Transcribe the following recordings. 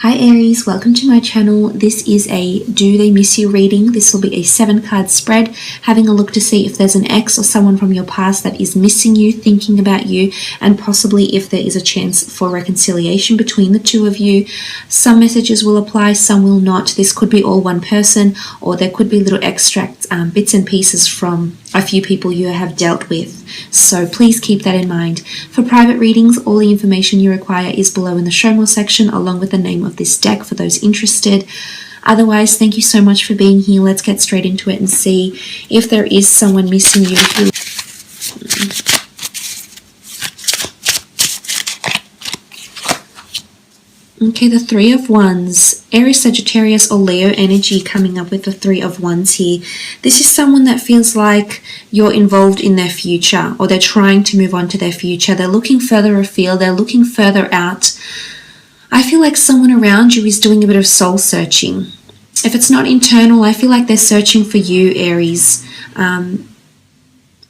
Hi Aries, welcome to my channel. This is a Do They Miss You reading. This will be a 7-card spread, having a look to see if there's an ex or someone from your past that is missing you, thinking about you, and possibly if there is a chance for reconciliation between the two of you. Some messages will apply, some will not. This could be all one person, or there could be little extracts, bits and pieces from a few people you have dealt with. So please keep that in mind. For private readings, all the information you require is below in the show more section, along with the name of this deck for those interested. Otherwise, thank you so much for being here. Let's get straight into it and see if there is someone missing you. Okay, the Three of Wands. Aries, Sagittarius, or Leo energy coming up with the Three of Wands here. This is someone that feels like you're involved in their future, or they're trying to move on to their future. They're looking further afield. They're looking further out. I feel like someone around you is doing a bit of soul searching. If it's not internal, I feel like they're searching for you, Aries.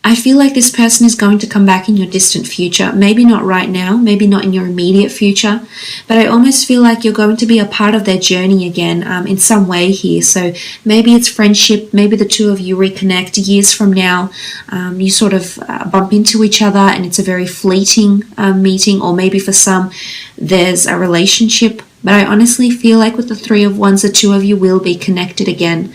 I feel like this person is going to come back in your distant future. Maybe not right now, maybe not in your immediate future, but I almost feel like you're going to be a part of their journey again in some way here. So maybe it's friendship, maybe the two of you reconnect years from now. You sort of bump into each other and it's a very fleeting meeting, or maybe for some there's a relationship. But I honestly feel like with the Three of Wands, the two of you will be connected again.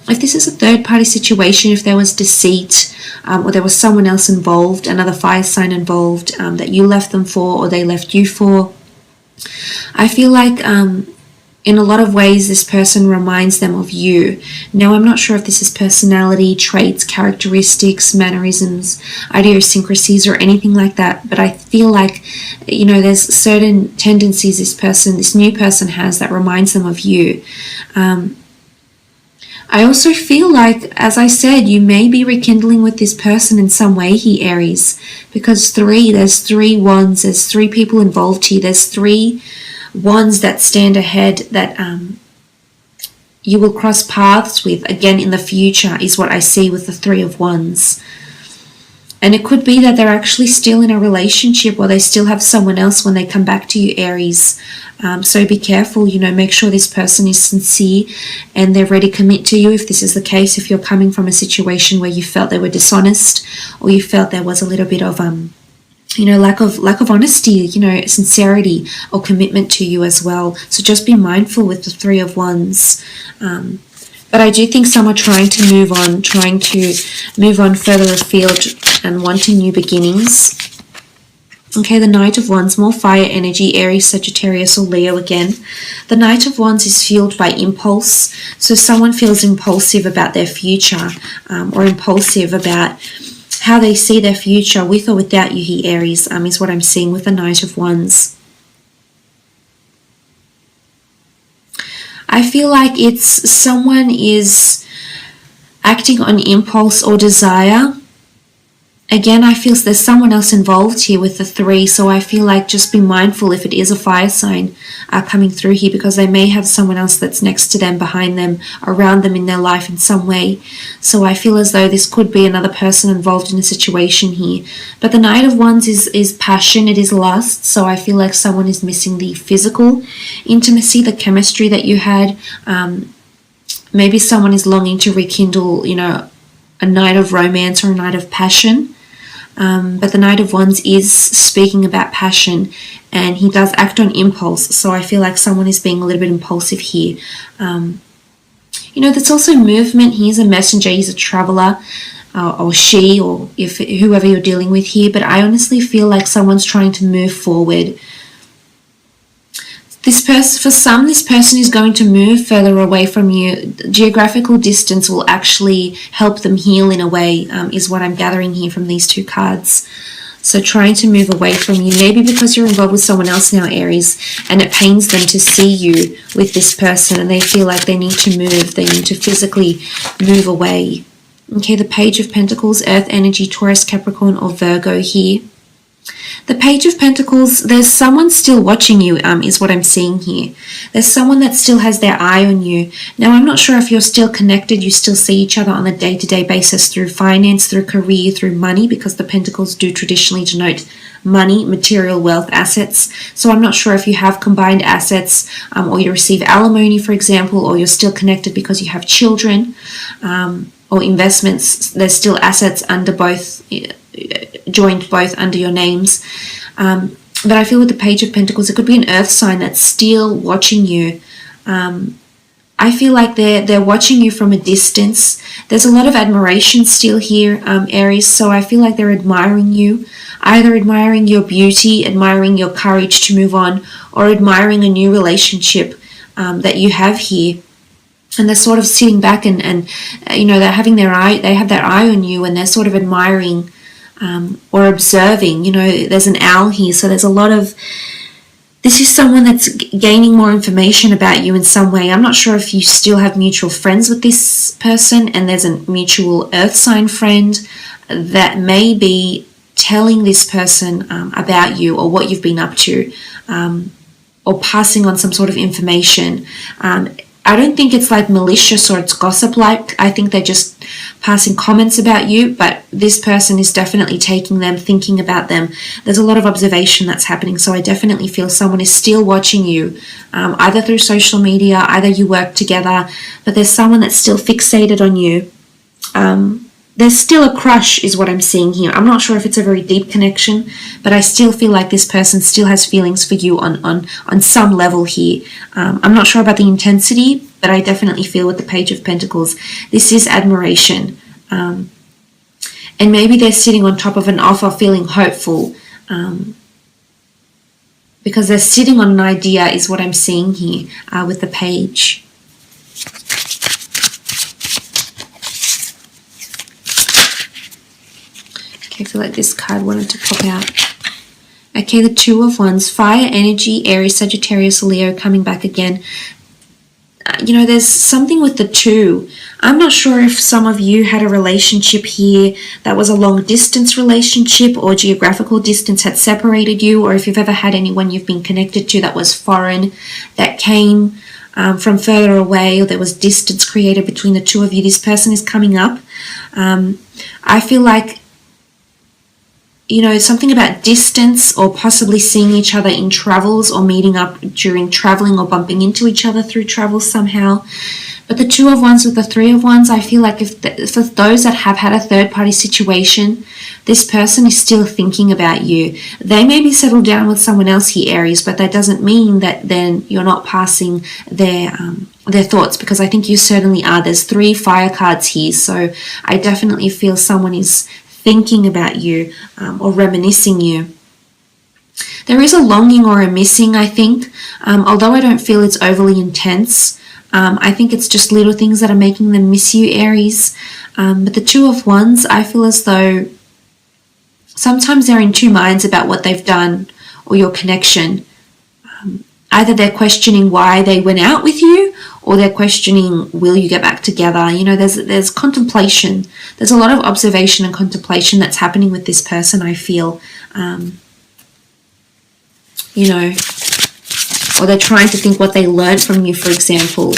If this is a third-party situation, if there was deceit, or there was someone else involved, another fire sign involved, that you left them for or they left you for, I feel like in a lot of ways this person reminds them of you. Now, I'm not sure if this is personality, traits, characteristics, mannerisms, idiosyncrasies, or anything like that, but I feel like, you know, there's certain tendencies this new person has that reminds them of you. I also feel like, as I said, you may be rekindling with this person in some way here, Aries, because there's 3 wands, there's 3 people involved here, there's 3 wands that stand ahead that you will cross paths with again in the future, is what I see with the Three of Wands. And it could be that they're actually still in a relationship, or they still have someone else when they come back to you, Aries. So be careful, you know, make sure this person is sincere and they're ready to commit to you if this is the case, if you're coming from a situation where you felt they were dishonest, or you felt there was a little bit of you know, lack of honesty, you know, sincerity or commitment to you as well. So just be mindful with the Three of Wands. But I do think some are trying to move on further afield and wanting new beginnings. Okay, the Knight of Wands, more fire energy, Aries, Sagittarius, or Leo again. The Knight of Wands is fueled by impulse. So someone feels impulsive about their future, or impulsive about how they see their future with or without you here, Aries, is what I'm seeing with the Knight of Wands. I feel like it's someone is acting on impulse or desire. Again, I feel there's someone else involved here with the 3, so I feel like just be mindful if it is a fire sign coming through here, because they may have someone else that's next to them, behind them, around them in their life in some way. So I feel as though this could be another person involved in a situation here. But the Knight of Wands is passion, it is lust, so I feel like someone is missing the physical intimacy, the chemistry that you had. Maybe someone is longing to rekindle, you know, a night of romance or a night of passion. But the Knight of Wands is speaking about passion, and he does act on impulse, so I feel like someone is being a little bit impulsive here. You know, there's also movement. He's a messenger, he's a traveler, or she, or if whoever you're dealing with here, but I honestly feel like someone's trying to move forward. For some, this person is going to move further away from you. Geographical distance will actually help them heal in a way, is what I'm gathering here from these 2 cards. So trying to move away from you, maybe because you're involved with someone else now, Aries, and it pains them to see you with this person, and they feel like they need to move, they need to physically move away. Okay, the Page of Pentacles, Earth energy, Taurus, Capricorn, or Virgo here. The Page of Pentacles, there's someone still watching you, is what I'm seeing here. There's someone that still has their eye on you. Now, I'm not sure if you're still connected, you still see each other on a day-to-day basis through finance, through career, through money, because the Pentacles do traditionally denote money, material wealth, assets. So I'm not sure if you have combined assets, or you receive alimony, for example, or you're still connected because you have children, or investments. There's still assets under both, joined both under your names. But I feel with the Page of Pentacles, it could be an earth sign that's still watching you. I feel like they're watching you from a distance. There's a lot of admiration still here, Aries, so I feel like they're admiring you, either admiring your beauty, admiring your courage to move on, or admiring a new relationship that you have here. And they're sort of sitting back and they're having they have their eye on you, and they're sort of admiring or observing. There's an owl here, so there's a lot of, this is someone that's gaining more information about you in some way. I'm not sure if you still have mutual friends with this person, and there's a mutual earth sign friend that may be telling this person about you or what you've been up to, or passing on some sort of information. I don't think it's like malicious or it's gossip-like. I think they're just passing comments about you, but this person is definitely taking them, thinking about them. There's a lot of observation that's happening, so I definitely feel someone is still watching you, either through social media, either you work together, but there's someone that's still fixated on you. There's still a crush is what I'm seeing here. I'm not sure if it's a very deep connection, but I still feel like this person still has feelings for you on some level here. I'm not sure about the intensity, but I definitely feel with the Page of Pentacles, this is admiration. And maybe they're sitting on top of an offer feeling hopeful, because they're sitting on an idea is what I'm seeing here with the Page. Okay, I feel like this card wanted to pop out. Okay, the Two of Wands, fire energy, Aries, Sagittarius, Leo coming back again. There's something with the two. I'm not sure if some of you had a relationship here that was a long distance relationship, or geographical distance had separated you, or if you've ever had anyone you've been connected to that was foreign, that came from further away, or there was distance created between the two of you. This person is coming up. I feel like something about distance, or possibly seeing each other in travels, or meeting up during traveling, or bumping into each other through travels somehow. But the Two of Wands with the Three of Wands, I feel like for those that have had a third-party situation, this person is still thinking about you. They may be settled down with someone else here, Aries, but that doesn't mean that then you're not passing their thoughts, because I think you certainly are. There's 3 fire cards here, so I definitely feel someone is thinking about you, or reminiscing you. There is a longing or a missing, I think, although I don't feel it's overly intense. I think it's just little things that are making them miss you, Aries. But the Two of Wands, I feel as though sometimes they're in two minds about what they've done or your connection. Either they're questioning why they went out with you, or they're questioning, will you get back together? There's contemplation. There's a lot of observation and contemplation that's happening with this person, I feel. Or they're trying to think what they learned from you, for example.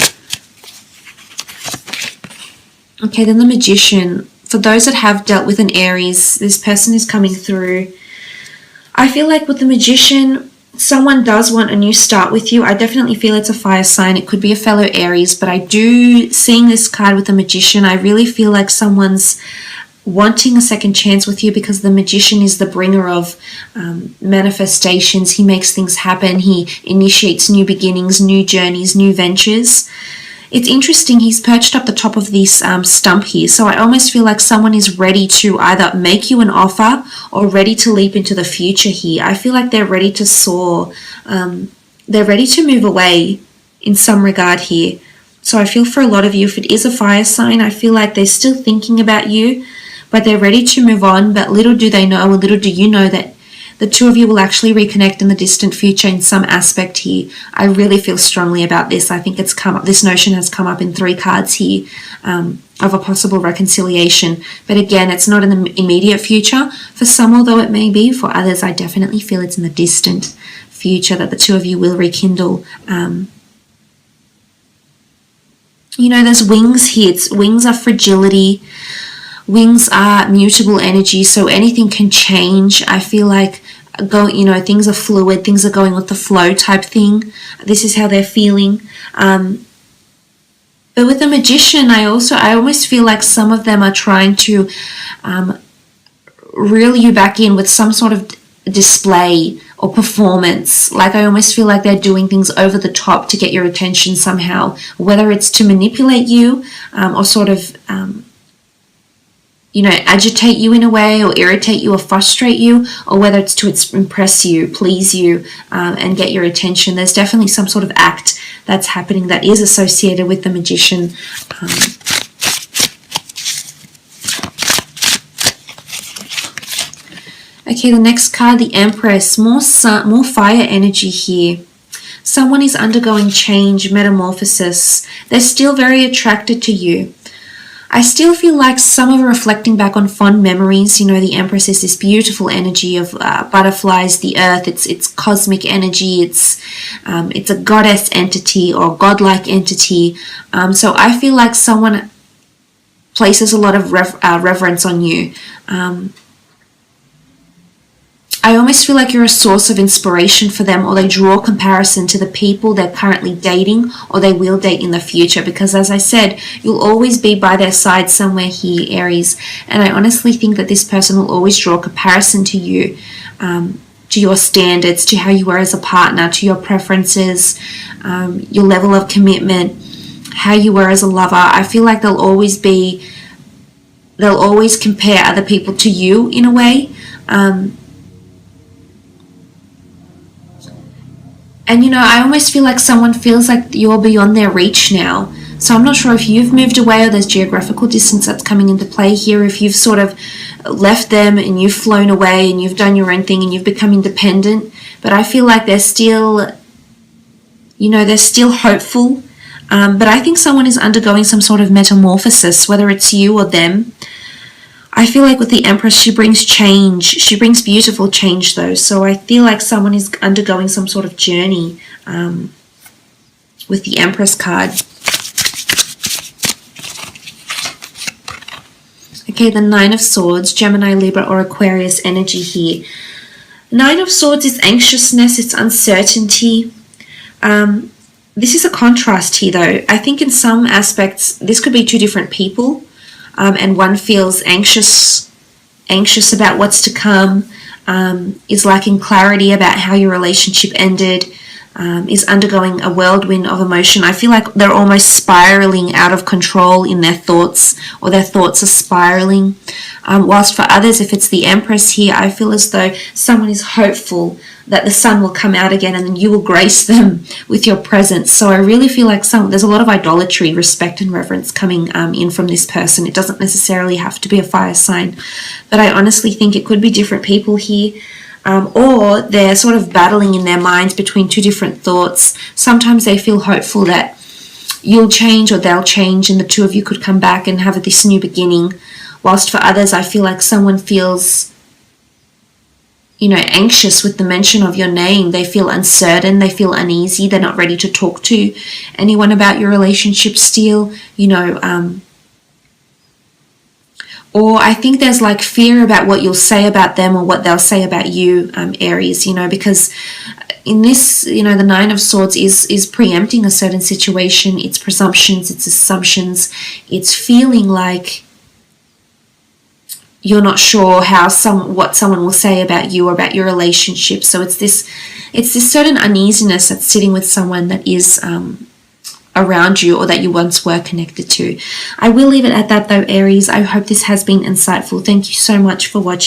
Okay, then the Magician. For those that have dealt with an Aries, this person is coming through. I feel like with the Magician, someone does want a new start with you. I definitely feel it's a fire sign. It could be a fellow Aries, but I do, seeing this card with the Magician, I really feel like someone's wanting a second chance with you, because the Magician is the bringer of manifestations. He makes things happen. He initiates new beginnings, new journeys, new ventures. It's interesting, he's perched up the top of this stump here, so I almost feel like someone is ready to either make you an offer or ready to leap into the future here. I feel like they're ready to soar. They're ready to move away in some regard here. So I feel for a lot of you, if it is a fire sign, I feel like they're still thinking about you, but they're ready to move on. But little do they know, or little do you know, that the two of you will actually reconnect in the distant future in some aspect here. I really feel strongly about this. I think it's come up, this notion has come up in 3 cards here. of a possible reconciliation. But again, it's not in the immediate future. For some, although it may be, for others, I definitely feel it's in the distant future that the two of you will rekindle. You know, there's wings here. Wings are fragility. Wings are mutable energy, so anything can change. I feel like things are fluid, things are going with the flow type thing. This is how they're feeling. But with the Magician, I almost feel like some of them are trying to reel you back in with some sort of display or performance. Like, I almost feel like they're doing things over the top to get your attention somehow, whether it's to manipulate you or sort of agitate you in a way, or irritate you or frustrate you, or whether it's to impress you, please you, and get your attention. There's definitely some sort of act that's happening that is associated with the Magician. Okay, the next card, the Empress. More fire energy here. Someone is undergoing change, metamorphosis. They're still very attracted to you. I still feel like some of them are reflecting back on fond memories. You know, the Empress is this beautiful energy of butterflies, the earth. It's cosmic energy. It's a goddess entity or godlike entity. So I feel like someone places a lot of reverence on you. I almost feel like you're a source of inspiration for them, or they draw comparison to the people they're currently dating or they will date in the future, because as I said, you'll always be by their side somewhere here, Aries. And I honestly think that this person will always draw comparison to you, to your standards, to how you are as a partner, to your preferences, your level of commitment, how you were as a lover. I feel like they'll always compare other people to you in a way. And, you know, I almost feel like someone feels like you're beyond their reach now. So I'm not sure if you've moved away or there's geographical distance that's coming into play here. If you've sort of left them and you've flown away and you've done your own thing and you've become independent. But I feel like they're still, they're still hopeful. But I think someone is undergoing some sort of metamorphosis, whether it's you or them. I feel like with the Empress, she brings change. She brings beautiful change, though. So I feel like someone is undergoing some sort of journey with the Empress card. Okay, the Nine of Swords, Gemini, Libra, or Aquarius energy here. Nine of Swords is anxiousness, it's uncertainty. This is a contrast here, though. I think in some aspects, this could be two different people. And one feels anxious about what's to come, is lacking clarity about how your relationship ended, is undergoing a whirlwind of emotion. I feel like they're almost spiraling out of control in their thoughts, or their thoughts are spiraling. Whilst for others, if it's the Empress here, I feel as though someone is hopeful that the sun will come out again and then you will grace them with your presence. So I really feel like there's a lot of idolatry, respect and reverence coming in from this person. It doesn't necessarily have to be a fire sign, but I honestly think it could be different people here. Or they're sort of battling in their minds between two different thoughts. Sometimes they feel hopeful that you'll change or they'll change and the two of you could come back and have this new beginning. Whilst for others, I feel like someone feels, anxious with the mention of your name. They feel uncertain, they feel uneasy, they're not ready to talk to anyone about your relationship still, or I think there's like fear about what you'll say about them or what they'll say about you, Aries, because in this, the Nine of Swords is preempting a certain situation. It's presumptions, it's assumptions, it's feeling like you're not sure what someone will say about you or about your relationship. So it's this certain uneasiness that's sitting with someone that is around you or that you once were connected to. I will leave it at that though, Aries. I hope this has been insightful. Thank you so much for watching.